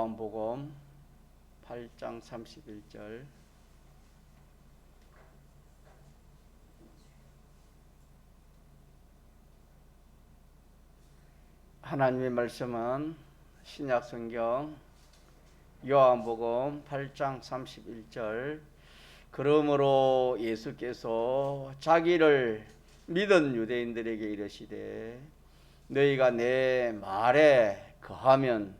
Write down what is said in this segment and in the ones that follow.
요한복음 8장 31절. 하나님의 말씀은 신약성경 요한복음 8장 31절. 그러므로 예수께서 자기를 믿은 유대인들에게 이르시되 너희가 내 말에 거하면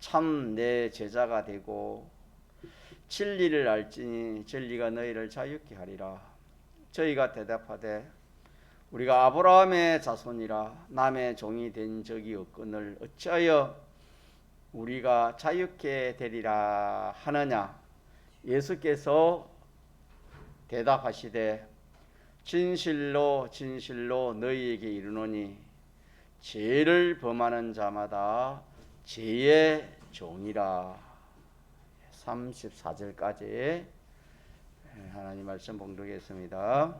참 내 제자가 되고 진리를 알지니 진리가 너희를 자유케 하리라. 저희가 대답하되 우리가 아브라함의 자손이라 남의 종이 된 적이 없거늘 어찌하여 우리가 자유케 되리라 하느냐. 예수께서 대답하시되 진실로 진실로 너희에게 이르노니 죄를 범하는 자마다 죄의 종이라. 34절까지 하나님 말씀 봉독했습니다.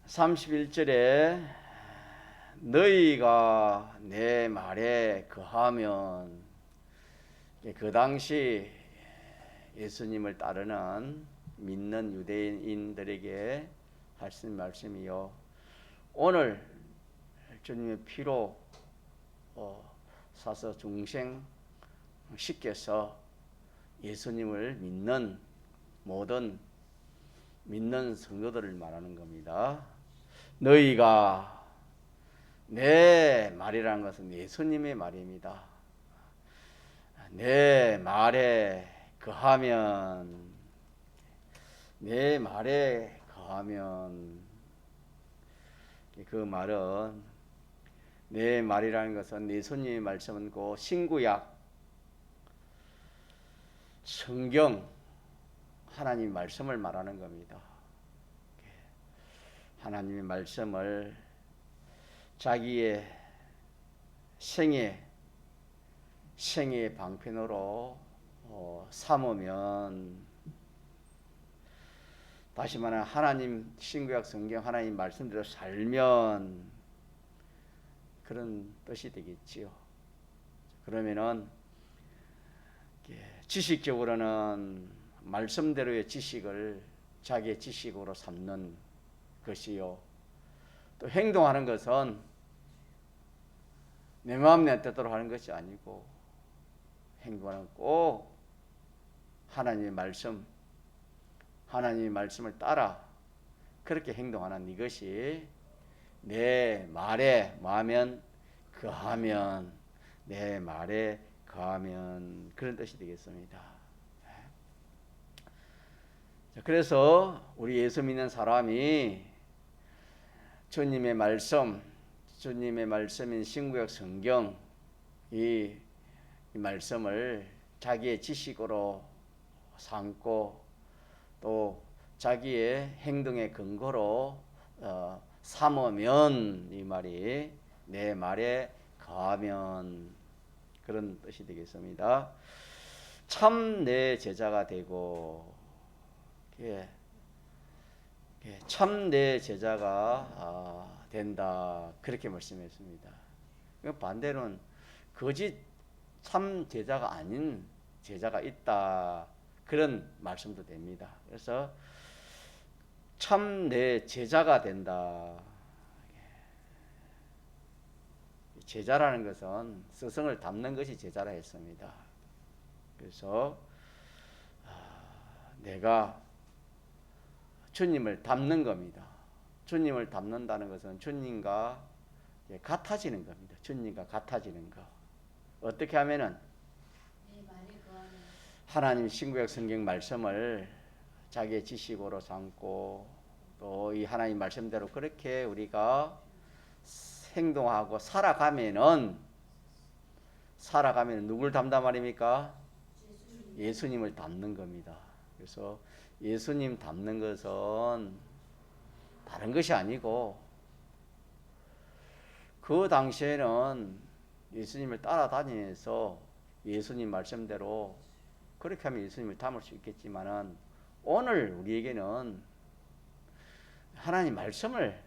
31절에 너희가 내 말에 거하면, 그 당시 예수님을 따르는 믿는 유대인들에게 하신 말씀이요, 오늘 주님의 피로 사서 중생 시켜서 예수님을 믿는 모든 믿는 성도들을 말하는 겁니다. 너희가, 내 말이라는 것은 예수님의 말입니다. 내 말에 거하면, 내 말에 거하면, 그 말은, 내 말이라는 것은 예수님의 말씀은 그 신구약 성경 하나님 말씀을 말하는 겁니다. 하나님의 말씀을 자기의 생애의 방편으로 삼으면, 다시 말하면 하나님 신구약 성경 하나님 말씀대로 살면 그런 뜻이 되겠지요. 그러면은 지식적으로는 말씀대로의 지식을 자기의 지식으로 삼는 것이요, 또 행동하는 것은 내 마음 내 뜻대로 하는 것이 아니고 행동하는 꼭 하나님의 말씀, 하나님의 말씀을 따라 그렇게 행동하는 이것이 내 말에 뭐하면 거하면, 내 말에 거하면 그런 뜻이 되겠습니다. 그래서 우리 예수 믿는 사람이 주님의 말씀, 주님의 말씀인 신구약 성경, 이 말씀을 자기의 지식으로 삼고 또 자기의 행동의 근거로 삼으면, 이 말이 내 말에 거하면 그런 뜻이 되겠습니다. 참 내 제자가 되고, 참 내 제자가 된다, 그렇게 말씀했습니다. 반대로는 거짓 참 제자가 아닌 제자가 있다, 그런 말씀도 됩니다. 그래서 참 내 제자가 된다. 제자라는 것은 스승을 닮는 것이 제자라 했습니다. 그래서 내가 주님을 닮는 겁니다. 주님을 닮는다는 것은 주님과 같아지는 겁니다. 주님과 같아지는 거. 어떻게 하면은 하나님 신구약 성경 말씀을 자기의 지식으로 삼고 또 이 하나님 말씀대로 그렇게 우리가 행동하고 살아가면은 누굴 닮다 말입니까? 예수님을 닮는 겁니다. 그래서 예수님 닮는 것은 다른 것이 아니고, 그 당시에는 예수님을 따라다니면서 예수님 말씀대로 그렇게 하면 예수님을 닮을 수 있겠지만은, 오늘 우리에게는 하나님 말씀을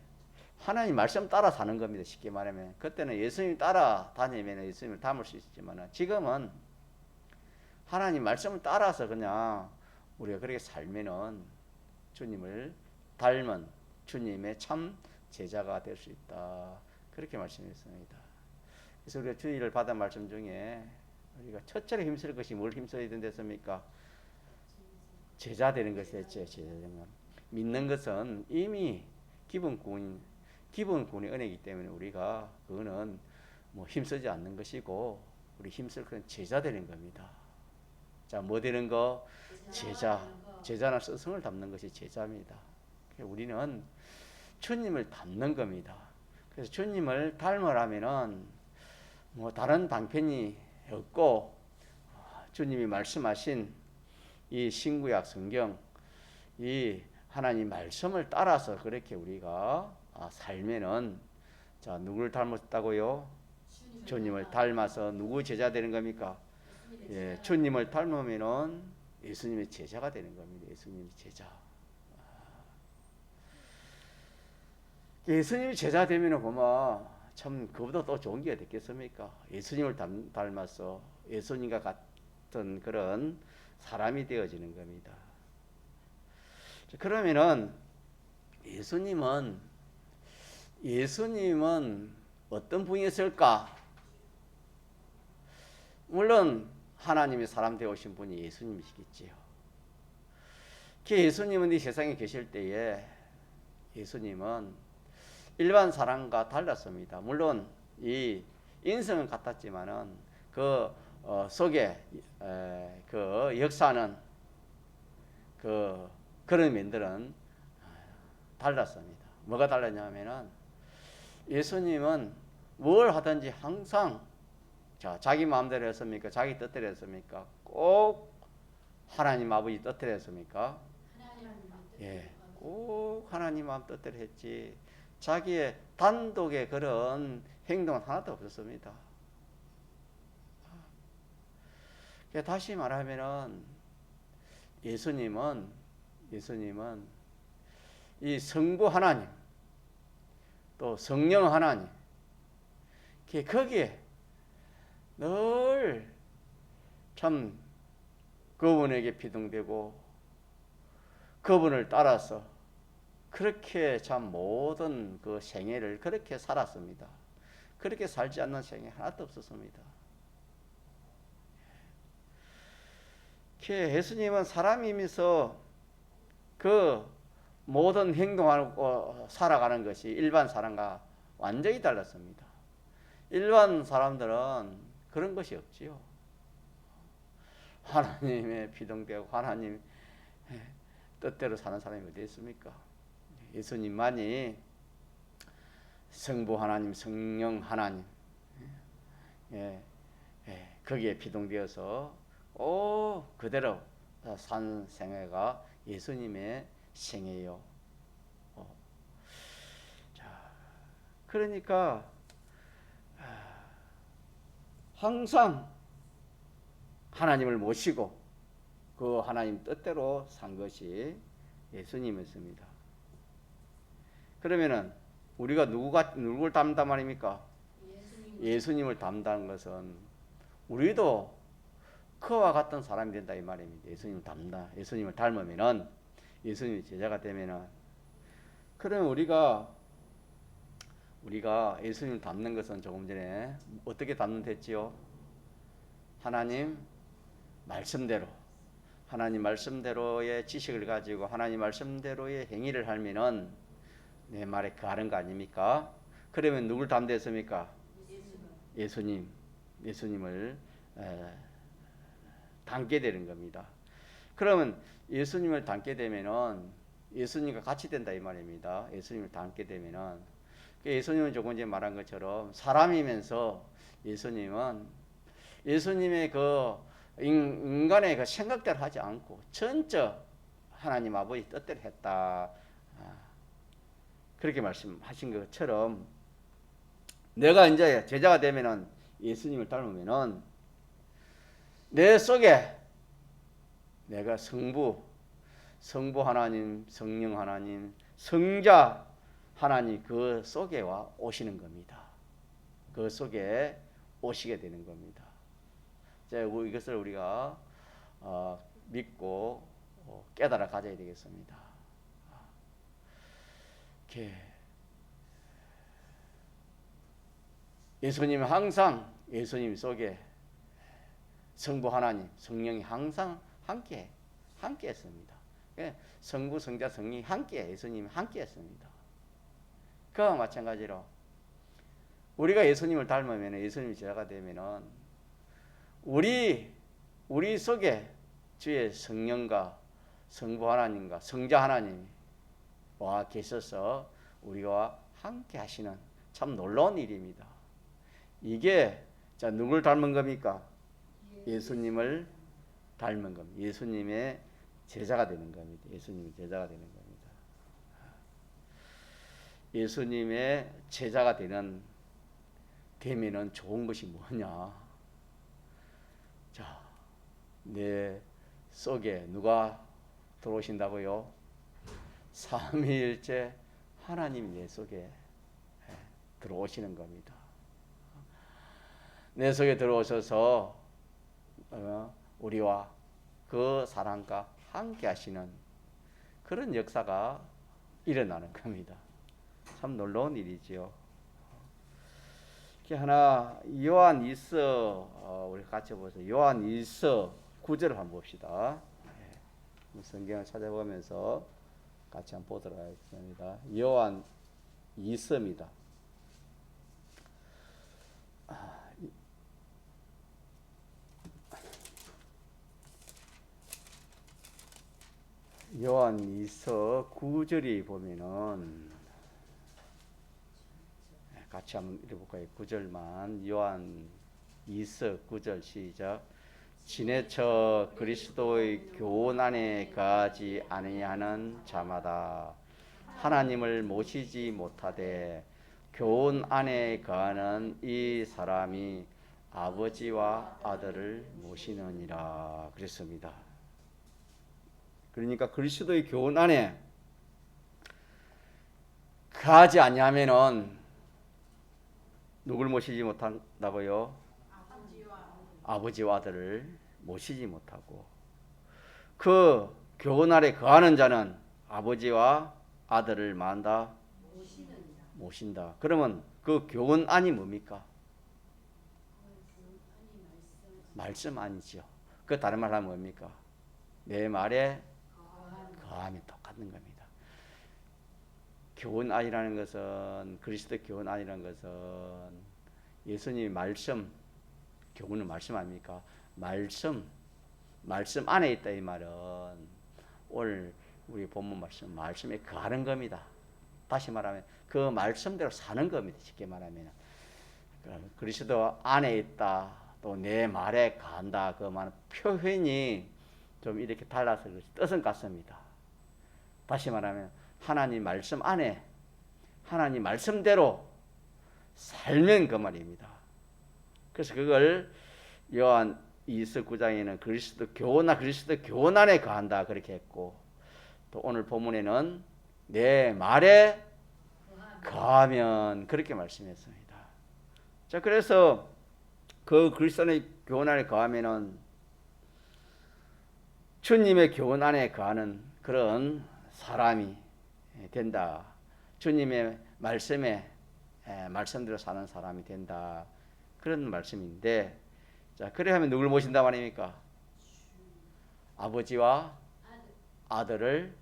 하나님 말씀 따라 사는 겁니다. 쉽게 말하면. 그때는 예수님 따라 다니면 예수님을 닮을 수 있지만 지금은 하나님 말씀을 따라서 그냥 우리가 그렇게 살면은 주님을 닮은 주님의 참 제자가 될 수 있다. 그렇게 말씀했습니다. 그래서 우리가 주의를 받은 말씀 중에 우리가 첫째로 힘쓸 것이 뭘 힘써야 된댔습니까? 제자 되는 것이 됐죠. 제자 되는 것. 믿는 것은 이미 기본군의 은혜이기 때문에 우리가 그거는 뭐 힘쓰지 않는 것이고 우리 힘쓸 건 제자 되는 겁니다. 자, 뭐 되는 거? 제자. 제자나 스승을 닮는 것이 제자입니다. 우리는 주님을 닮는 겁니다. 그래서 주님을 닮으라면은 뭐 다른 방편이 없고 주님이 말씀하신 이 신구약 성경 이 하나님 말씀을 따라서 그렇게 우리가 살면은 자 누구를 닮았다고요? 주님을 닮아서 누구 제자 되는 겁니까? 예, 주님을 닮으면은 예수님의 제자가 되는 겁니다. 예수님의 제자. 예수님이 제자 되면은 보면 참 그보다 또 좋은 게 어딨겠습니까? 예수님을 닮아서 예수님과 같은 그런 사람이 되어지는 겁니다. 그러면은 예수님은 어떤 분이었을까? 물론 하나님의 사람 되어오신 분이 예수님이시겠지요. 예수님은 이 세상에 계실 때에 예수님은 일반 사람과 달랐습니다. 물론 이 인성은 같았지만은 그 속에 그 역사는 그런 면들은 달랐습니다. 뭐가 달랐냐면은 예수님은 뭘 하든지 항상 자기 마음대로 했습니까? 자기 뜻대로 했습니까? 꼭 하나님 아버지 뜻대로 했습니까? 예, 꼭 하나님 마음 뜻대로 했지. 자기의 단독의 그런 행동은 하나도 없었습니다. 다시 말하면은 예수님은 이 성부 하나님 또 성령 하나님 거기에 늘 참 그분에게 비동되고 그분을 따라서 그렇게 참 모든 그 생애를 그렇게 살았습니다. 그렇게 살지 않는 생애 하나도 없었습니다. 예수님은 사람이면서 그 모든 행동하고 살아가는 것이 일반 사람과 완전히 달랐습니다. 일반 사람들은 그런 것이 없지요. 하나님의 비동되고 하나님 뜻대로 사는 사람이 어디 있습니까? 예수님만이 성부 하나님, 성령 하나님 거기에 비동되어서 그대로 산 생애가 예수님의 생애요. 자, 그러니까 항상 하나님을 모시고 그 하나님 뜻대로 산 것이 예수님이었습니다. 그러면은 우리가 누구를 닮다 말입니까? 예수님을 닮다는 것은 우리도 그와 같은 사람이 된다 이 말입니다. 예수님을 닮으면은 예수님의 제자가 되면은 그러면 우리가 예수님을 닮는 것은 조금 전에 어떻게 닮는 됐지요? 하나님 말씀대로의 지식을 가지고 하나님 말씀대로의 행위를 하면은 내 말에 거하는 거 아닙니까? 그러면 누굴 닮았습니까? 예수님을 닮게 되는 겁니다. 그러면 예수님을 닮게 되면은 예수님과 같이 된다 이 말입니다. 예수님을 닮게 되면은 예수님은 조금 전에 말한 것처럼 사람이면서 예수님의 그 인간의 그 생각대로 하지 않고 전적 하나님 아버지 뜻대로 했다. 그렇게 말씀하신 것처럼 내가 이제 제자가 되면은 예수님을 닮으면은 내 속에 내가 성부 하나님, 성령 하나님, 성자 하나님 그 속에 오시는 겁니다. 그 속에 오시게 되는 겁니다. 자, 이것을 우리가 믿고 깨달아 가져야 되겠습니다. 예수님은 항상 예수님 속에 성부 하나님, 성령이 항상 함께 했습니다. 성부, 성자, 성령이 함께, 예수님이 함께 했습니다. 그와 마찬가지로 우리가 예수님을 닮으면, 예수님이 제자가 되면은 우리 속에 주의 성령과 성부 하나님과 성자 하나님이 와 계셔서 우리와 함께 하시는 참 놀라운 일입니다. 이게 자 누굴 닮은 겁니까? 예수님을 닮은 겁니다. 예수님의 제자가 되는 겁니다. 예수님의 제자가 되는 겁니다. 예수님의 제자가 되면은 좋은 것이 뭐냐? 자, 내 속에 누가 들어오신다고요? 삼위일체 하나님 내 속에 들어오시는 겁니다. 내 속에 들어오셔서 우리와 그 사랑과 함께 하시는 그런 역사가 일어나는 겁니다. 참 놀라운 일이지요. 하나 요한 2서 우리 같이 보세요. 요한 2서 9절을 한번 봅시다. 성경을 찾아보면서 같이 한번 보도록 하겠습니다. 요한 2서입니다. 요한 2서 9절이 보면은 같이 한번 읽어볼까요? 9절만. 요한 2서 9절 시작. 지내쳐 그리스도의 교훈 안에 거하지 아니하는 자마다 하나님을 모시지 못하되 교훈 안에 거하는 이 사람이 아버지와 아들을 모시느니라 그랬습니다. 그러니까 그리스도의 교훈 안에 거하지 아니하면은 누굴 모시지 못한다고요? 아버지와 아들을 모시지 못하고, 그 교훈 아래 거하는 자는 아버지와 아들을 만다 모신다. 그러면 그 교훈 안이 뭡니까? 말씀 아니죠. 그 다른 말 하면 뭡니까? 내 말에 거함이 똑같은 겁니다. 교훈 안이라는 것은, 그리스도 교훈 안이라는 것은 예수님의 말씀, 교훈은 말씀 아닙니까? 말씀 안에 있다 이 말은 오늘 우리 본문 말씀에 거하는 겁니다. 다시 말하면 그 말씀대로 사는 겁니다. 쉽게 말하면 그리스도 안에 있다, 또 내 말에 거한다, 그 말 표현이 좀 이렇게 달라서 뜻은 같습니다. 다시 말하면 하나님 말씀 안에, 하나님 말씀대로 살면 그 말입니다. 그래서 그걸 요한 2서 9장에는 그리스도 교훈 안에 거한다 그렇게 했고, 또 오늘 본문에는 내 말에 거하면 그렇게 말씀했습니다. 자, 그래서 그 그리스도의 교훈 안에 거하면은 주님의 교훈 안에 거하는 그런 사람이 된다. 주님의 말씀대로 사는 사람이 된다. 그런 말씀인데, 자, 그래 하면 누굴 모신다 말입니까? 아버지와 아들을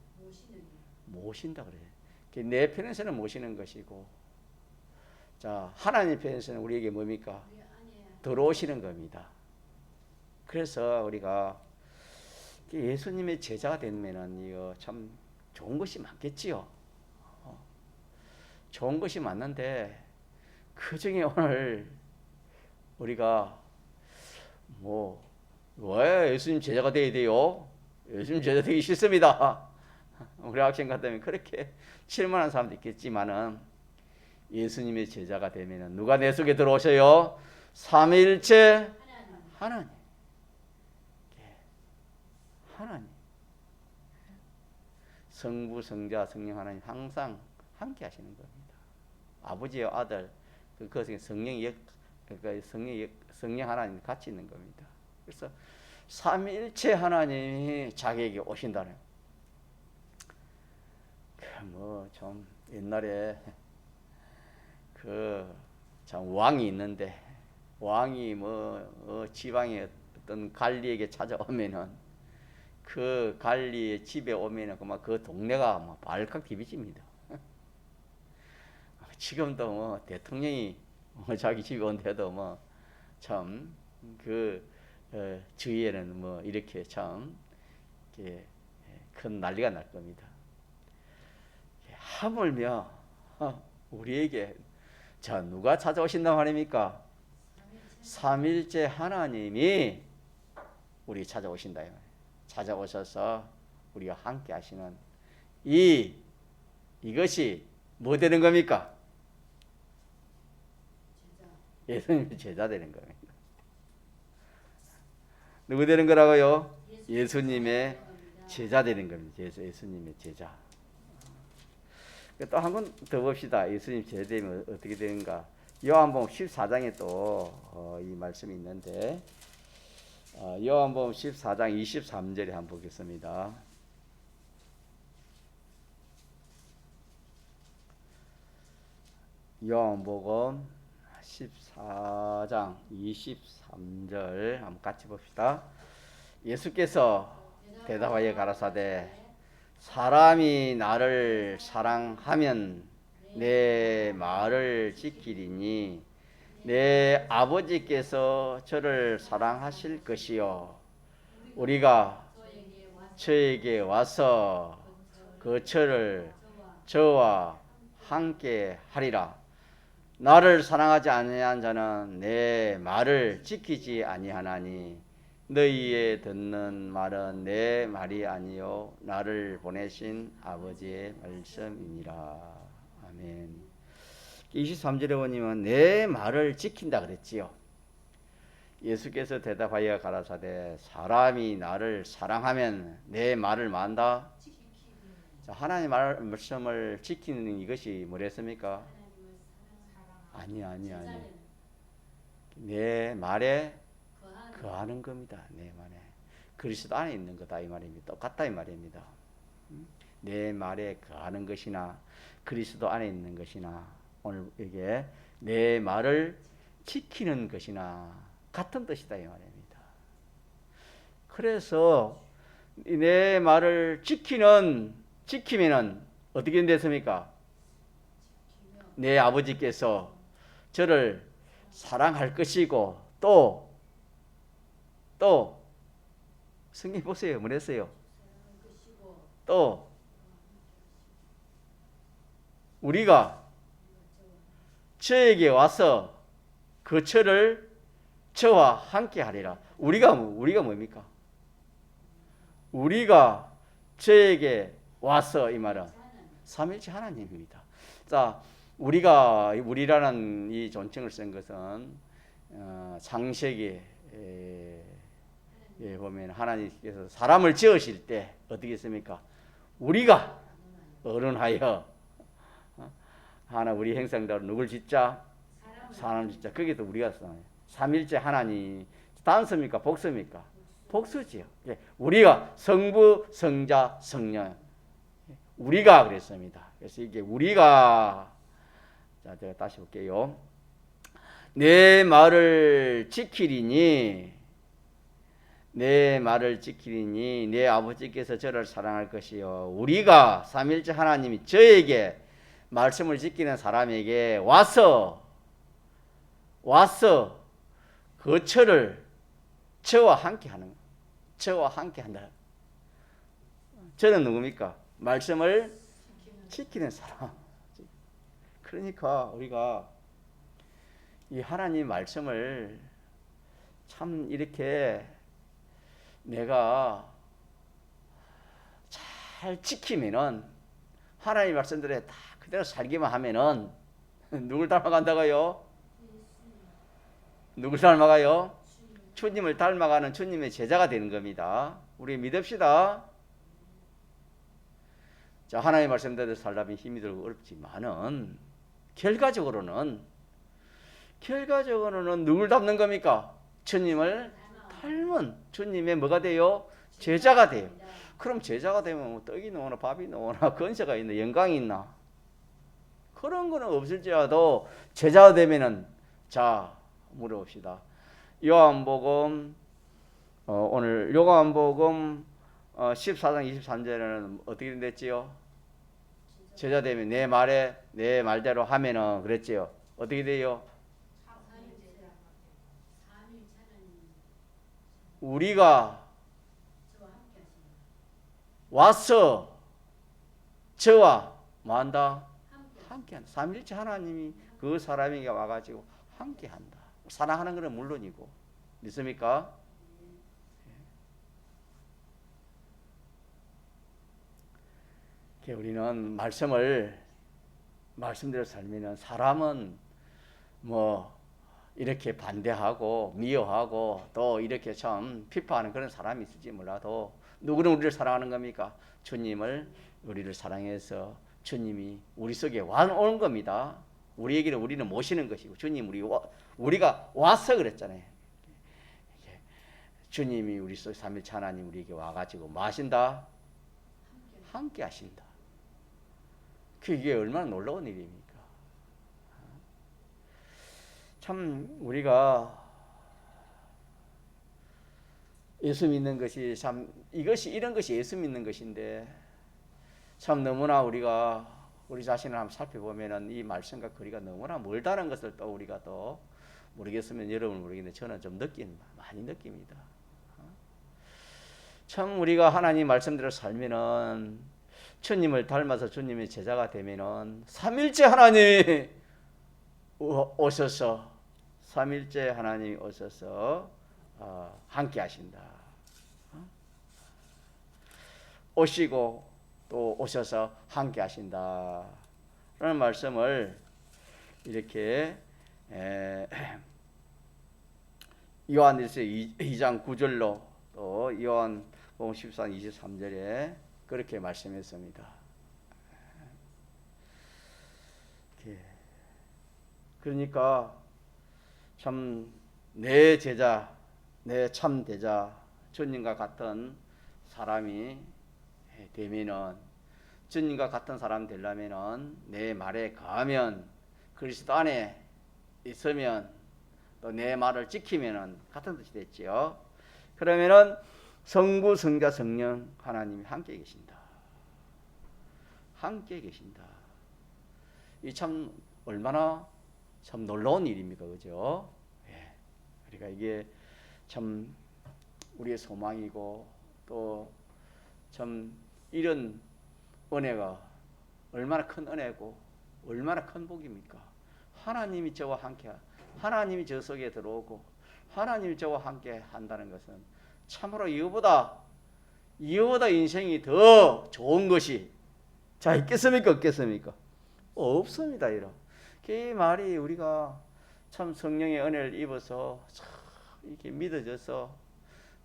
모신다 그래요. 내 편에서는 모시는 것이고, 자, 하나님 편에서는 우리에게 뭡니까? 들어오시는 겁니다. 그래서 우리가 예수님의 제자가 되면은 이거 참 좋은 것이 많겠지요. 좋은 것이 많는데 그 중에 오늘 우리가 왜 예수님 제자가 되어야 돼요? 예수님 제자 되기 싫습니다. 우리 학생 같으면 그렇게 실망하는 사람도 있겠지만은, 예수님의 제자가 되면은 누가 내 속에 들어오셔요? 삼위일체 하나님. 성부, 성자, 성령 하나님 항상 함께 하시는 겁니다. 아버지와 아들 그 성령 하나님 같이 있는 겁니다. 그래서 삼위일체 하나님이 자기에게 오신다는 뭐 좀 옛날에 그 참 왕이 있는데 왕이 지방의 어떤 관리에게 찾아오면은 그 관리의 집에 오면은 그 동네가 막 발칵 뒤비집니다. 지금도 대통령이 자기 집에 온데도 참 주위에는 이렇게 참 이렇게 큰 난리가 날 겁니다. 하물며 우리에게 자 누가 찾아오신단 말입니까? 삼일째 하나님이 우리 찾아오신다. 찾아오셔서 우리가 함께 하시는 이것이 뭐 되는 겁니까? 예수님의 제자 되는 겁니다. 누구 되는 거라고요? 예수님의 제자 되는 겁니다. 예수님의 제자. 또 한 번 더 봅시다. 예수님 제자 되면 어떻게 되는가? 요한복음 14장에 또 이 말씀이 있는데 요한복음 14장 23절에 한번 보겠습니다. 요한복음 14장 23절 한번 같이 봅시다. 예수께서 대답하여 가라사대 사람이 나를 사랑하면 내 말을 지키리니 내 아버지께서 저를 사랑하실 것이요 우리가 저에게 와서 그 철을 저와 함께 하리라. 나를 사랑하지 아니한 자는 내 말을 지키지 아니하나니 너희의 듣는 말은 내 말이 아니요 나를 보내신 아버지의 말씀이니라. 아멘. 23절에 보면 내 말을 지킨다 그랬지요. 예수께서 대답하여 가라사대 사람이 나를 사랑하면 내 말을 만다. 하나님 말씀을 지키는 이것이 뭐랬습니까? 아니. 내 말에 거하는 겁니다. 내 말에 그리스도 안에 있는 거다 이 말입니다. 똑같다 이 말입니다. 내 말에 거하는 것이나 그리스도 안에 있는 것이나 오늘 이게 내 말을 지키는 것이나 같은 뜻이다 이 말입니다. 그래서 내 말을 지키면은 어떻게 됐습니까? 내 아버지께서 저를 사랑할 것이고 또 성경 보세요. 뭐랬어요? 또 우리가 저에게 와서 그 철을 저와 함께 하리라. 우리가 뭡니까? 우리가 저에게 와서 이 말은 삼일째 하나님입니다. 자, 우리라는 이 존칭을 쓴 것은 창세기에 보면 하나님께서 사람을 지으실 때 어떻게 했습니까? 우리가 어른하여 하나 우리 형상대로 누굴 짓자? 사람을 짓자. 거기도 우리가 써요. 삼일째 하나님 단수입니까? 복수입니까? 복수지요. 우리가 성부, 성자, 성령 우리가 그랬습니다. 그래서 이게 우리가 자 제가 다시 볼게요. 내 말을 지키리니 내 아버지께서 저를 사랑할 것이요 우리가 삼일째 하나님이 저에게 말씀을 지키는 사람에게 와서 그 철을 저와 함께 한다. 저는 누굽니까? 말씀을 지키는 사람. 그러니까 우리가 이 하나님 말씀을 참 이렇게 내가 잘 지키면은 하나님 말씀대로 다 그대로 살기만 하면은 누굴 닮아간다고요? 누굴 닮아가요? 주님을 닮아가는 주님의 제자가 되는 겁니다. 우리 믿읍시다. 자, 하나님의 말씀대로 살려면 힘이 들고 어렵지만은 결과적으로는 누굴 닮는 겁니까? 주님을 닮은 주님의 뭐가 돼요? 제자가 돼요. 그럼 제자가 되면 뭐 떡이 나오나 밥이 나오나 건세가 있나 영광이 있나? 그런 거는 없을지라도 제자가 되면은 자 물어봅시다. 요한복음 오늘 요한복음 14장 23절에는 어떻게 됐지요? 제자 되면 내 말대로 하면은 그랬지요. 어떻게 돼요? 우리가 와서 저와 뭐한다? 함께한다. 삼일째 하나님이 그 사람에게 와가지고 함께한다. 사랑하는 것은 물론이고 믿습니까? 우리는 말씀대로 살면 사람은 뭐 이렇게 반대하고 미워하고 또 이렇게 참 비판하는 그런 사람이 있을지 몰라도 누구는 우리를 사랑하는 겁니까? 주님을 우리를 사랑해서 주님이 우리 속에 오는 겁니다. 우리에게는 우리는 모시는 것이고 주님 우리가 와서 그랬잖아요. 주님이 우리 속 삼일체 하나님 우리에게 와가지고 뭐 하신다? 함께 하신다. 그게 얼마나 놀라운 일입니까? 참 우리가 예수 믿는 것이 참 이런 것이 예수 믿는 것인데 참 너무나 우리가 우리 자신을 한번 살펴보면은 이 말씀과 거리가 너무나 멀다는 것을 또 우리가 또 모르겠으면 여러분 모르겠는데 저는 좀 많이 느낍니다. 참 우리가 하나님 말씀대로 살면은 주님을 닮아서 주님의 제자가 되면은 삼일째 하나님이 오셔서 삼일째 하나님이 오셔서 함께 하신다. 오시고 또 오셔서 함께 하신다. 라는 말씀을 이렇게 요한일서 2장 9절로 또 요한복음 14장 23절에 그렇게 말씀했습니다. 그러니까 참 내 제자, 내 참 제자, 주님과 같은 사람이 되면은 주님과 같은 사람 되려면은 내 말에 거하면 그리스도 안에 있으면 또 내 말을 지키면은 같은 뜻이 됐지요. 그러면은 성부, 성자, 성령 하나님이 함께 계신다. 함께 계신다. 이 참 얼마나 참 놀라운 일입니까, 그죠? 예. 그러니까 이게 참 우리의 소망이고 또 참 이런 은혜가 얼마나 큰 은혜고 얼마나 큰 복입니까? 하나님이 저와 함께, 하나님이 저 속에 들어오고 하나님이 저와 함께 한다는 것은 참으로 이거보다 인생이 더 좋은 것이 자 있겠습니까? 없겠습니까? 없습니다. 이 말이 우리가 참 성령의 은혜를 입어서 참 이렇게 믿어져서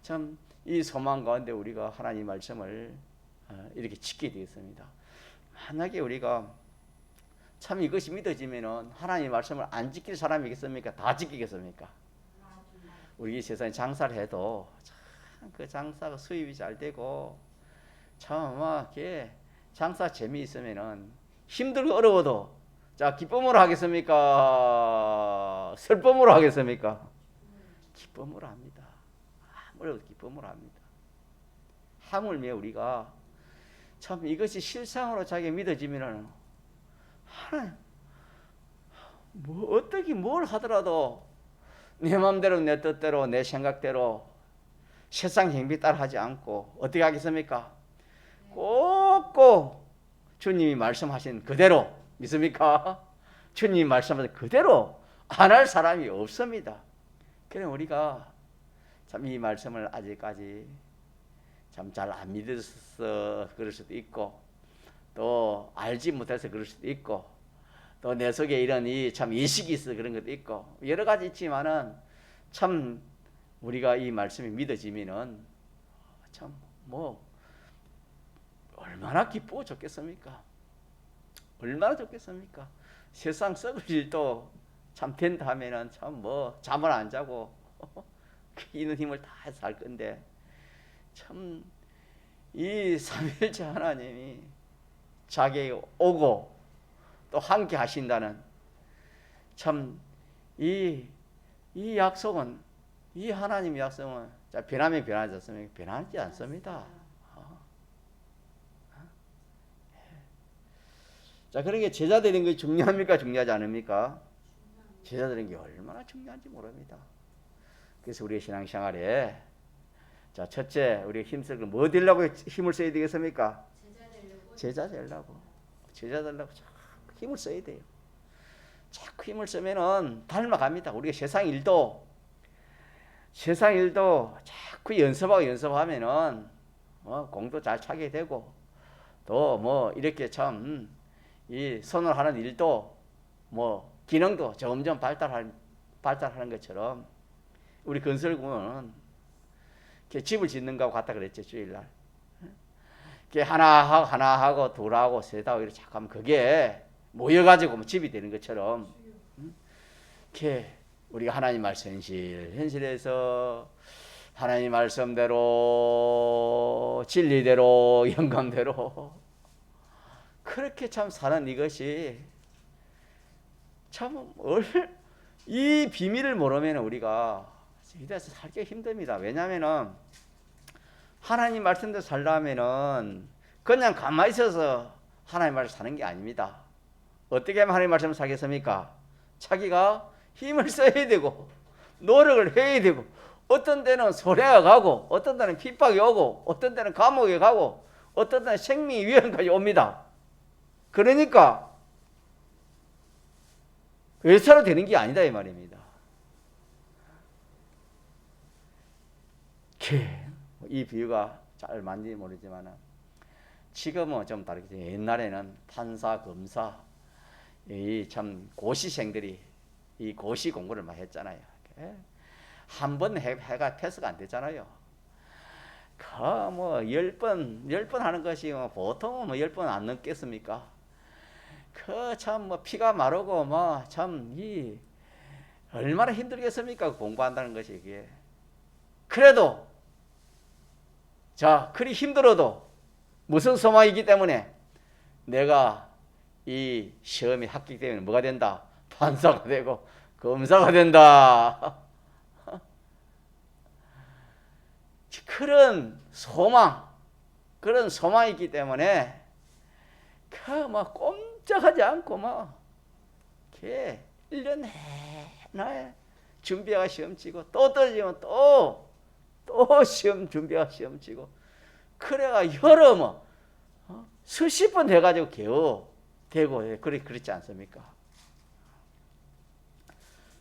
참 이 소망 가운데 우리가 하나님 말씀을 이렇게 지키게 되었습니다. 만약에 우리가 참 이것이 믿어지면은 하나님 말씀을 안 지킬 사람이겠습니까? 다 지키겠습니까? 우리 세상에 장사를 해도 참 그 장사가 수입이 잘 되고 참 이렇게 장사 재미있으면은 힘들고 어려워도 자 기쁨으로 하겠습니까? 슬픔으로 하겠습니까? 기쁨으로 합니다. 아무래도 기쁨으로 합니다. 하물며 우리가 참 이것이 실상으로 자기가 믿어지면은 하나님 뭐 어떻게 뭘 하더라도 내 마음대로 내 뜻대로 내 생각대로 세상 행비 따라 하지 않고 어떻게 하겠습니까? 꼭꼭 주님이 말씀하신 그대로 믿습니까? 주님이 말씀하신 그대로 안 할 사람이 없습니다. 그래 우리가 참 이 말씀을 아직까지 참 잘 안 믿어서 그럴 수도 있고 또 알지 못해서 그럴 수도 있고 또 내 속에 이런 참 예식이 있어 그런 것도 있고 여러 가지 있지만은 참 우리가 이 말씀이 믿어지면은 참 뭐 얼마나 기쁘고 좋겠습니까? 얼마나 좋겠습니까? 세상 썩을 일도 참 된다 하면은 참 뭐 잠을 안 자고 있는 힘을 다 해서 살 건데, 참 이 삼위일체 하나님이 자기에게 오고 또 함께 하신다는 참 이 약속은, 이 하나님의 약속은 변하면 변하지 않습니까? 변하지 않습니다. 자, 그러니까 제자 되는 것이 중요합니까? 중요하지 않습니까? 제자 되는 게 얼마나 중요한지 모릅니다. 그래서 우리의 신앙생활에, 자, 첫째, 우리가 힘쓸 뭐 되려고 힘을 써야 되겠습니까? 제자 되려고. 제자 되려고 자꾸 힘을 써야 돼요. 자꾸 힘을 쓰면은 닮아갑니다. 우리가 세상 일도 자꾸 연습하면은 공도 잘 차게 되고, 또 뭐 이렇게 참 이 손을 하는 일도 뭐 기능도 점점 발달하는 것처럼, 우리 건설공은 집을 짓는 거하고 같다 그랬죠, 주일날. 하나 하고 둘 하고 셋 하고 이렇게 자꾸 하면 그게 모여가지고 뭐 집이 되는 것처럼, 이렇게 우리가 하나님 말씀 현실에서 하나님 말씀대로 진리대로 영감대로 그렇게 참 사는 이것이 참 이 비밀을 모르면 우리가 이래서 살기 힘듭니다. 왜냐하면은 하나님 말씀대로 살려면은 그냥 가만히 있어서 하나님 말씀 사는 게 아닙니다. 어떻게 하면 하나님 말씀을 살겠습니까? 자기가 힘을 써야 되고 노력을 해야 되고, 어떤 때는 소래가 가고, 어떤 때는 핍박이 오고, 어떤 때는 감옥에 가고, 어떤 때는 생명의 위험까지 옵니다. 그러니까 외사로 되는 게 아니다 이 말입니다. 이 비유가 잘 맞는지 모르지만 지금은 좀 다르겠죠. 옛날에는 판사, 검사, 이 참 고시생들이 이 고시 공부를 많이 했잖아요. 한 번 해가 패스가 안 되잖아요. 뭐 10번 하는 것이 뭐 보통 뭐 10번 안 넘겠습니까? 참 뭐 피가 마르고 뭐 참 얼마나 힘들겠습니까? 공부한다는 것이 이게. 그래도 자, 그리 힘들어도 무슨 소망이기 때문에 내가 이 시험에 합격되기 때문에 뭐가 된다? 판사가 되고 검사가 된다. 그런 소망이 있기 때문에 막 꼼짝하지 않고 막 1년 내내 준비하고 시험 치고, 또 떨어지면 또 시험 준비하고 시험 치고, 그래가 여러 수십 번 돼가지고 겨우 되고, 그렇지 않습니까?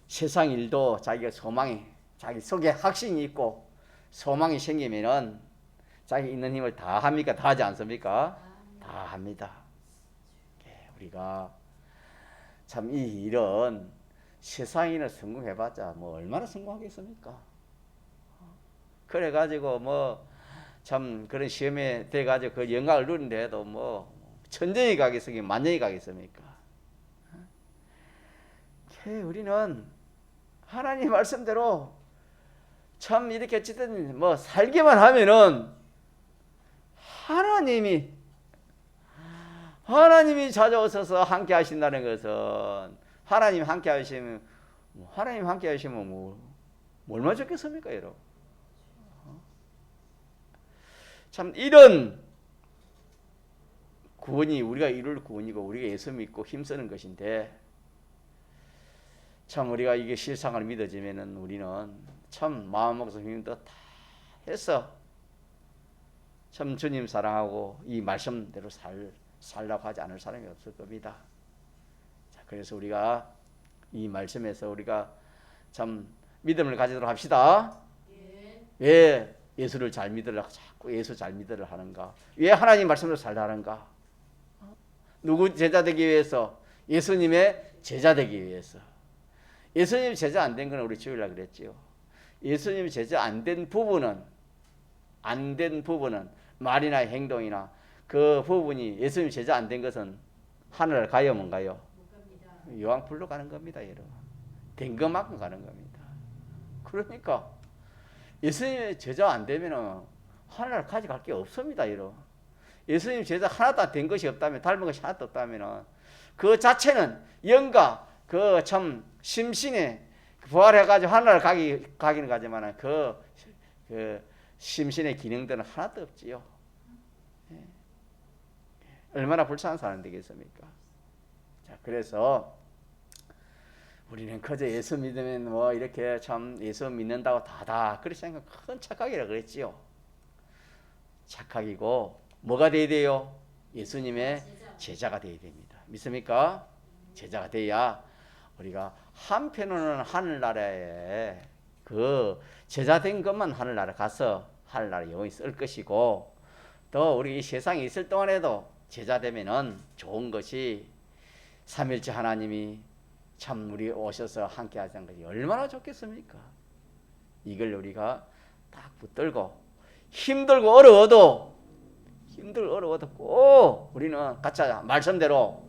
세상 일도 자기가 자기 속에 확신이 있고 소망이 생기면은 자기 있는 힘을 다 합니까? 다 하지 않습니까? 다 합니다. 우리가 참 이 일은 세상에는 성공해봤자 뭐 얼마나 성공하겠습니까? 그래가지고 뭐 참 그런 시험에 돼가지고 그 영광을 누리는데도 뭐 천년이 가겠습니까? 만년이 가겠습니까? 우리는 하나님 말씀대로 참 이렇게 어쨌든 뭐 살기만 하면은 하나님이 찾아오셔서 함께 하신다는 것은, 하나님 함께 하시면 뭐 얼마나 좋겠습니까, 여러분? 참 이런 구원이 우리가 이룰 구원이고, 우리가 예수 믿고 힘쓰는 것인데, 참 우리가 이게 실상을 믿어지면은 우리는 참 마음 먹어서 힘도 다 해서 참 주님 사랑하고 이 말씀대로 살라고 하지 않을 사람이 없을 겁니다. 자, 그래서 우리가 이 말씀에서 우리가 참 믿음을 가지도록 합시다. 왜 예수를 잘 믿으려고 자꾸 예수 잘 믿으려 하는가? 왜 하나님 말씀으로 살라 하는가? 누구 제자 되기 위해서? 예수님의 제자 되기 위해서. 예수님 제자 안 된 건 우리 주일날 그랬지요. 예수님 제자 안 된 부분은 말이나 행동이나 그 부분이 예수님 제자 안 된 것은 하늘을 가요, 못 가요? 요한불로 가는 겁니다, 여러분. 된 것만큼 가는 겁니다. 그러니까 예수님의 제자 안 되면은 하늘을 가져갈 게 없습니다, 여러분. 예수님 제자 하나도 된 것이 없다면, 닮은 것이 하나도 없다면은 그 자체는 영가 그 참 심신에 부활해가지고 하늘을 가기는 가지만은 그 심신의 기능들은 하나도 없지요. 예. 얼마나 불쌍한 사람 되겠습니까? 자, 그래서 우리는 그저 예수 믿으면 뭐 이렇게 참 예수 믿는다고 다다 그렇게 생각 큰 착각이라 그랬지요. 착각이고 뭐가 돼야 돼요? 예수님의 제자가 돼야 됩니다. 믿습니까? 제자가 돼야 우리가 한편으로는 하늘나라에 그 제자된 것만 하늘나라 가서 하늘나라 영원히 쓸 것이고, 또 우리 이 세상에 있을 동안에도 제자되면은 좋은 것이 삼일째 하나님이 참 우리 오셔서 함께 하자는 것이 얼마나 좋겠습니까? 이걸 우리가 딱 붙들고 힘들고 어려워도 꼭 우리는 같이 하자. 말씀대로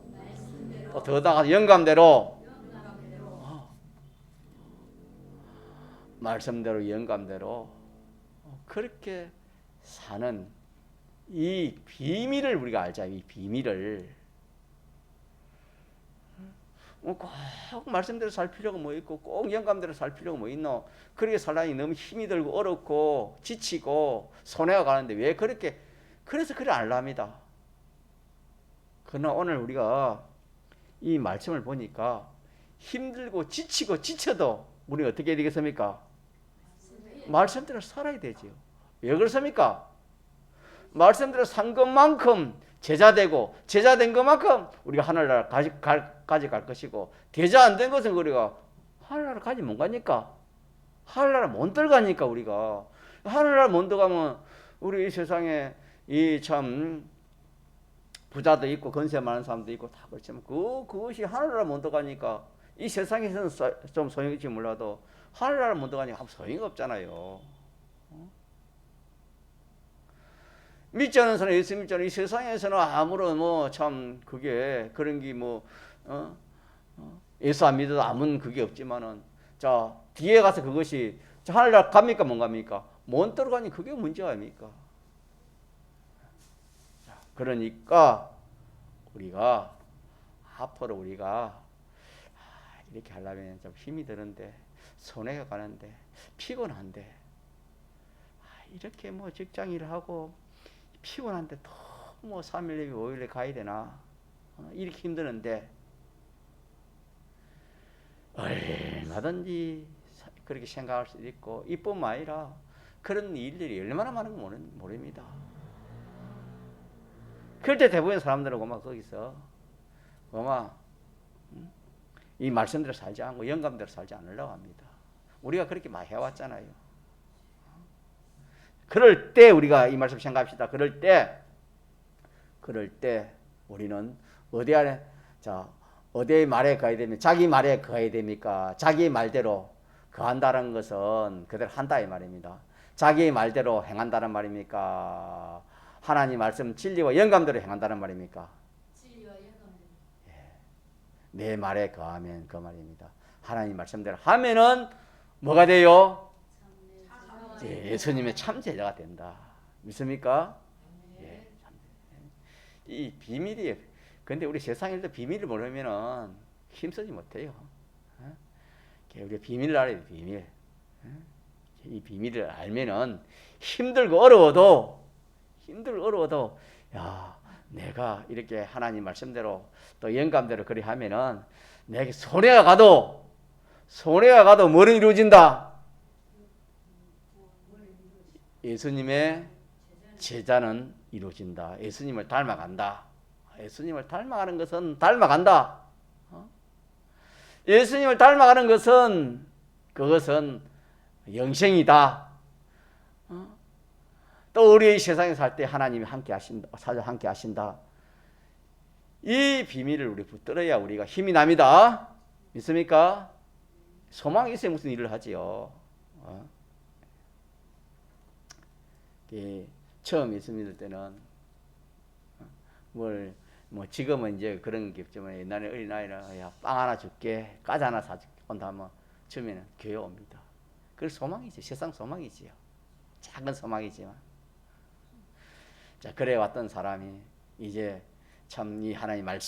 또 더 나아가서 영감대로 말씀대로 영감대로 그렇게 사는 이 비밀을 우리가 알자. 이 비밀을 꼭 말씀대로 살 필요가 뭐 있고 꼭 영감대로 살 필요가 뭐 있노? 그렇게 살라니 너무 힘이 들고 어렵고 지치고 손해가 가는데 왜 그렇게 그래서 그래 안 합니다. 그러나 오늘 우리가 이 말씀을 보니까 힘들고 지치고 지쳐도 우리 어떻게 해야 되겠습니까? 말씀대로 살아야 되지요. 왜 그렇습니까? 말씀대로 산 것만큼 제자되고 제자된 것만큼 우리가 하늘나라 가져갈 것이고, 제자 안 된 것은 우리가 하늘나라 가지 못 가니까, 하늘나라 못 들어가니까, 우리가 하늘나라 못 들어가면 우리 이 세상에 이 참 부자도 있고 건세 많은 사람도 있고 다 그렇지만 그것이 하늘나라 못 들어가니까 이 세상에서는 좀 소용일지 몰라도 하늘나라 못 들어가니까 아무 소용이 없잖아요. 믿지 않는 사람, 예수 믿지 않는 이 세상에서는 아무런 뭐 참 그게 그런 게 뭐 예수 안 믿어도 아무 그게 없지만은 자 뒤에 가서 그것이 하늘나라 갑니까 못 갑니까? 못 들어가니 그게 문제 아닙니까? 자, 그러니까 우리가 앞으로 우리가 이렇게 하려면 좀 힘이 드는데 손해가 가는데 피곤한데 이렇게 뭐 직장 일을 하고 피곤한데 또 뭐 3일 내비 5일에 가야 되나 이렇게 힘드는데 얼마든지 그렇게 생각할 수도 있고, 이뿐만 아니라 그런 일들이 얼마나 많은 거 모릅니다. 그럴 때 대부분 사람들은 거기서 이 말씀대로 살지 않고 영감대로 살지 않으려고 합니다. 우리가 그렇게 많이 해왔잖아요. 그럴 때 우리가 이 말씀 생각합시다. 그럴 때 우리는 어디에 말에 가야 됩니까? 자기 말에 가야 됩니까? 자기 말대로 거한다는 것은 그대로 한다 이 말입니다. 자기 말대로 행한다는 말입니까? 하나님 말씀 진리와 영감대로 행한다는 말입니까? 진리와 영감대로. 내 말에 거하면 그 말입니다. 하나님 말씀대로 하면은 뭐가 돼요? 예수님의 참 제자가 된다. 믿습니까? 예. 이 비밀이에요. 근데 우리 세상에서 비밀을 모르면은 힘쓰지 못해요. 우리 비밀을 알아야 돼, 비밀. 이 비밀을 알면은 힘들고 어려워도 야, 내가 이렇게 하나님 말씀대로 또 영감대로 그리 하면은 내게 손해가 가도 뭐는 이루어진다? 예수님의 제자는 이루어진다. 예수님을 닮아간다. 예수님을 닮아가는 것은 닮아간다. 예수님을 닮아가는 것은 그것은 영생이다. 또 우리 세상에 살 때 하나님이 함께 하신다. 이 비밀을 우리 붙들어야 우리가 힘이 납니다. 믿습니까? 소망이 있어야 무슨 일을 하지요. 처음 예수 믿을 때는 뭘 뭐 지금은 이제 그런 게 없지만 옛날에 어린아이라 야, 빵 하나 줄게, 과자 하나 사줄게 온다 하면 처음에는 교회 옵니다. 그 소망이지, 세상 소망이지요. 작은 소망이지만. 자, 그래 왔던 사람이 이제 참 이 하나님의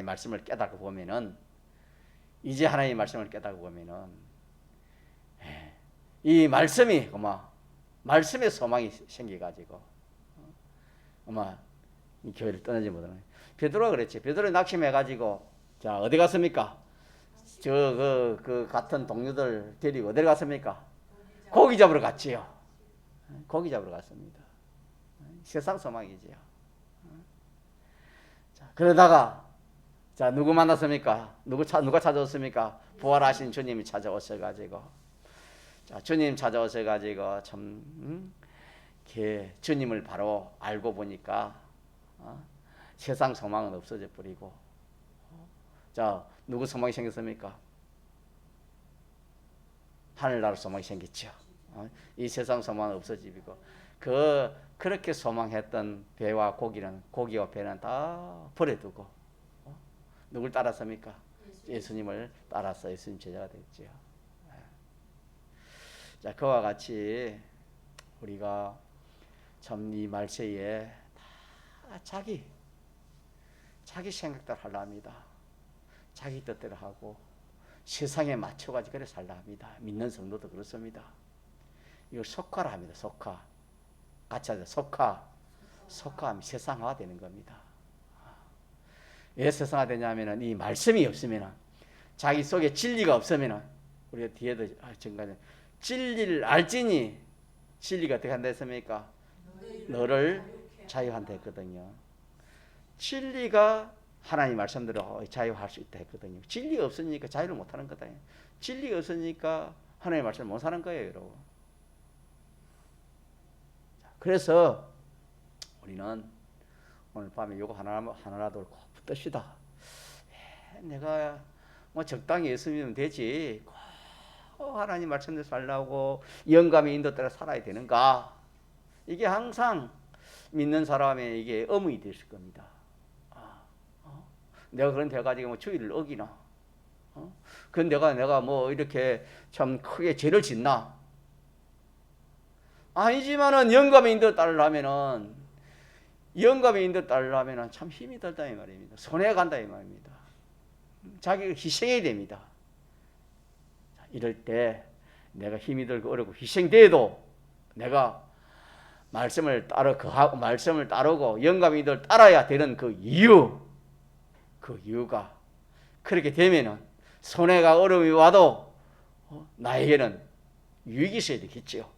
말씀을 깨닫고 보면은, 이제 하나님의 말씀을 깨닫고 보면은 이 말씀이 말씀의 소망이 생겨가지고 이 교회를 떠나지 못하는. 베드로가 그랬지. 베드로 낙심해가지고 자 어디 갔습니까? 그 같은 동료들 데리고 어디 갔습니까? 고기 잡으러 갔지요. 고기 잡으러 갔습니다. 세상 소망이지요. 자, 그러다가 자 누구 만났습니까? 누가 찾아왔습니까? 부활하신 주님이 찾아오셔가지고, 자 주님 찾아오셔가지고 참 주님을 바로 알고 보니까 세상 소망은 없어져 버리고, 자 누구 소망이 생겼습니까? 하늘나라 소망이 생겼죠. 이 세상 소망은 없어지고, 그렇게 소망했던 배와 고기와 배는 다 버려두고 누굴 따랐습니까? 예수님을 따라서 예수님 제자가 됐죠. 자, 그와 같이 우리가 참 이 말세에 다 자기 생각대로 하려 합니다. 자기 뜻대로 하고 세상에 맞춰가지고 그래 살려 합니다. 믿는 성도도 그렇습니다. 이걸 속화라 합니다. 속화. 같이 하자. 속화하면 세상화 되는 겁니다. 왜 세상화 되냐면은 이 말씀이 없으면은, 자기 속에 진리가 없으면은, 우리가 뒤에도 정말 진리를 알지니 진리가 어떻게 한다 했습니까? 너를 자유한다 했거든요. 진리가 하나님 말씀대로 자유할 수 있다 했거든요. 진리가 없으니까 자유를 못하는 거다. 진리가 없으니까 하나님 말씀을 못 사는 거예요, 여러분. 그래서 우리는 오늘 밤에 이거 하나라도 꼭 붙듭시다. 내가 뭐 적당히 예수 믿으면 되지, 하나님 말씀대로 살라고 영감의 인도 따라 살아야 되는가? 이게 항상 믿는 사람의 이게 의문이 되실 겁니다. 내가 그런 데 가지고 뭐 주의를 어기나? 그건 내가 뭐 이렇게 참 크게 죄를 짓나? 아니지만은 영감의 인도 따르려면은 참 힘이 들다 이 말입니다. 손해 간다 이 말입니다. 자기가 희생해야 됩니다. 이럴 때 내가 힘이 들고 어렵고 희생돼도 내가 말씀을 따르고 영감의 인도를 따라야 되는 그 이유가 그렇게 되면은 손해가 어려움이 와도 나에게는 유익이 있어야 되겠죠.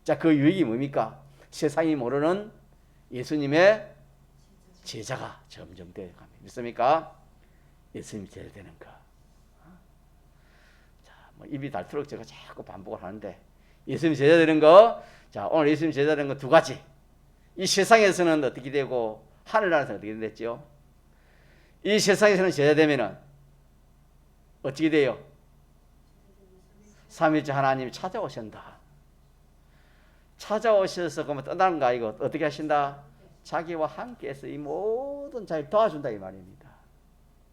자, 그 유익이 뭡니까? 세상이 모르는 예수님의 제자가 점점 되어갑니다. 믿습니까? 예수님 제자 되는 거. 자, 뭐 입이 닳도록 제가 자꾸 반복을 하는데, 예수님 제자 되는 거. 자, 오늘 예수님 제자 되는 거 두 가지. 이 세상에서는 어떻게 되고 하늘나라에서는 어떻게 됐죠? 이 세상에서는 제자 되면은 어떻게 돼요? 삼위일체 하나님이 찾아오신다. 찾아오셔서 그러면 떠나는 거 아니고 어떻게 하신다? 자기와 함께해서 이 모든 자를 도와준다 이 말입니다.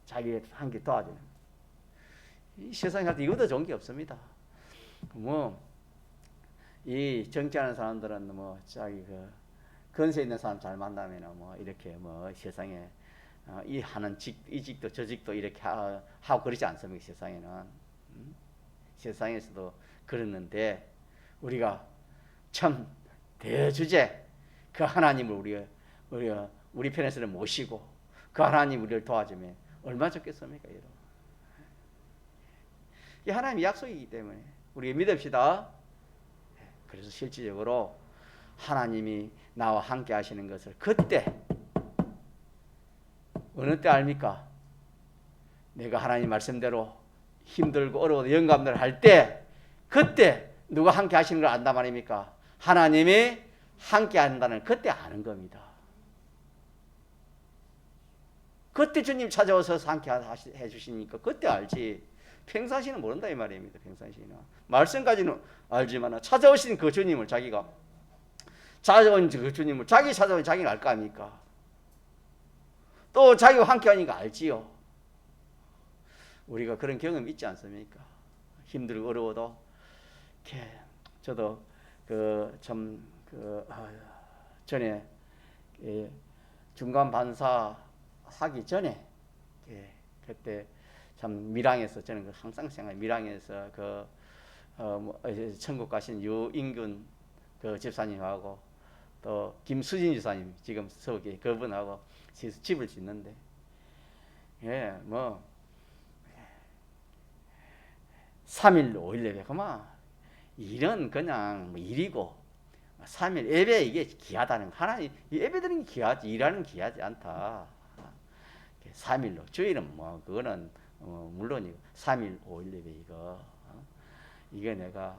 자기와 함께 도와주는. 이 세상에 할 때 이거보다 좋은 게 없습니다. 이 정치하는 사람들은 자기 건세 있는 사람 잘 만나면 이렇게 세상에 이 하는 이 직도 저 직도 이렇게 하고 그러지 않습니까? 세상에는. 세상에서도 그랬는데 우리가 참 대주제 그 하나님을 우리 편에서는 모시고 그 하나님 우리를 도와주면 얼마나 좋겠습니까, 여러분? 이 하나님의 약속이기 때문에 우리가 믿읍시다. 그래서 실질적으로 하나님이 나와 함께 하시는 것을 그때 어느 때 압니까? 내가 하나님 말씀대로 힘들고 어려워도 영감대로 할 때, 그때 누가 함께 하시는 걸 안다 말입니까? 하나님이 함께 한다는 그때 아는 겁니다. 그때 주님 찾아와서 함께 해주시니까 그때 알지. 평상시는 모른다 이 말입니다. 평상시는 말씀까지는 알지만 찾아오신 그 주님을 자기가 찾아온 그 주님을 자기 찾아온 자기가 알 거 아닙니까? 또 자기와 함께 하니까 알지요. 우리가 그런 경험 있지 않습니까? 힘들고 어려워도 이렇게 저도 전에 중간 반사 하기 전에 그때 참 밀양에서 저는 항상 생각 밀양에서 천국 가신 유인균 그 집사님하고 또 김수진 집사님 지금 서기 그분하고 집을 짓는데 뭐 3일 5일 예배 그만 일은 그냥 뭐 일이고 3일 예배 이게 귀하다는 거. 하나님 예배드리는 게 귀하지 일하는 게 귀하지 않다. 3일로 주일은 뭐 그거는 물론이고 3일 5일 예배 이게 내가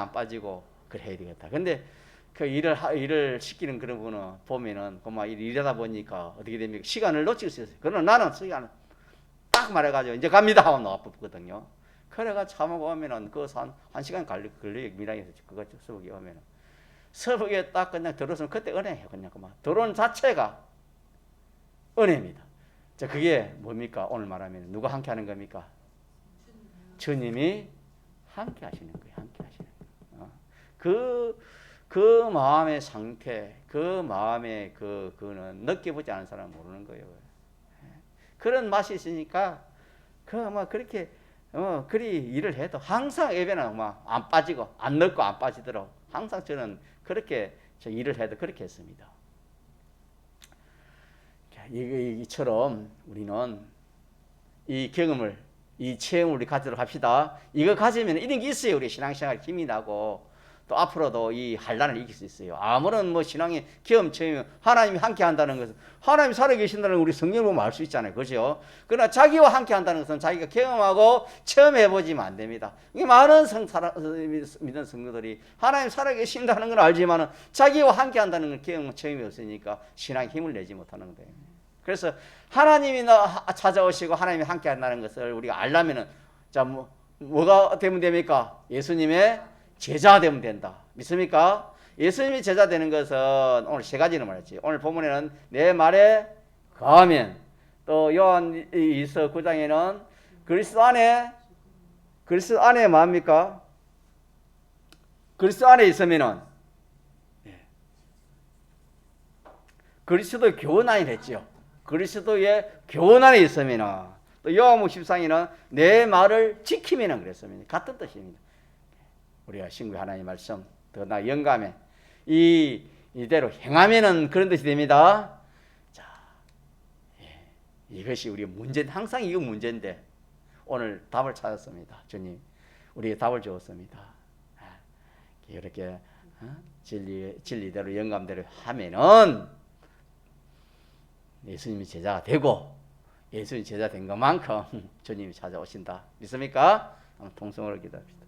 안 빠지고 그래 해야 되겠다. 근데 그 일을 시키는 그런 분은 보면은 그만 일하다 보니까 어떻게 됩니까? 시간을 놓칠 수 있어요. 그러나 나는 시간을 딱 말해가지고 이제 갑니다 하고 나왔거든요. 그래가 참고 오면은 한 시간 걸려 밀양에서 그거 서북에 오면은 서북에 딱 그냥 들어서면 그때 은혜예요. 그냥 그만 들어온 자체가 은혜입니다. 자, 그게 뭡니까? 오늘 말하면 누가 함께 하는 겁니까? 주님이 함께 하시는 거예요. 함께 하시는 거예요. 그 마음의 상태, 그 마음의 그는 느껴보지 않은 사람은 모르는 거예요. 그런 맛이 있으니까 그렇게 그리 일을 해도 항상 예배는 안 빠지고 안 넣고 안 빠지도록 항상 저는 그렇게 일을 해도 그렇게 했습니다. 이처럼 우리는 이 경험을 이 체험을 우리 가지도록 합시다. 이거 가지면 이런 게 있어요. 우리 신앙생활 힘이 나고 또 앞으로도 이 환난을 이길 수 있어요. 아무런 신앙의 경험 체험 하나님이 함께 한다는 것은 하나님이 살아계신다는 우리 성경을 보면 알 수 있잖아요. 그죠? 그러나 자기와 함께 한다는 것은 자기가 경험하고 체험해보지면 안 됩니다. 많은 믿는 성도들이 하나님 살아계신다는 건 알지만 자기와 함께 한다는 건 경험 체험이 없으니까 신앙의 힘을 내지 못하는 거예요. 그래서 하나님이 찾아오시고 하나님이 함께 한다는 것을 우리가 알려면은 뭐가 되면 됩니까? 예수님의 제자 되면 된다. 믿습니까? 예수님이 제자 되는 것은 오늘 세 가지를 말했지. 오늘 본문에는 내 말에 거하면 또 요한일서 9장에는 그리스도 안에 뭐합니까? 그리스도 안에 있으면은 그리스도의 교훈 안에 했죠. 그리스도의 교훈 안에 있으면은 또 요한복음 14장에는 내 말을 지키면은 그랬습니다. 같은 뜻입니다. 우리가 신구의 하나님 말씀 더 나 영감에 이대로 행하면은 그런 뜻이 됩니다. 자, 이것이 우리의 문제, 항상 이거 문제인데 오늘 답을 찾았습니다. 주님, 우리에게 답을 주었습니다. 이렇게 진리대로 영감대로 하면은 예수님이 제자가 되고 예수님이 제자 된 것만큼 주님이 찾아오신다. 믿습니까? 통성으로 기도합시다.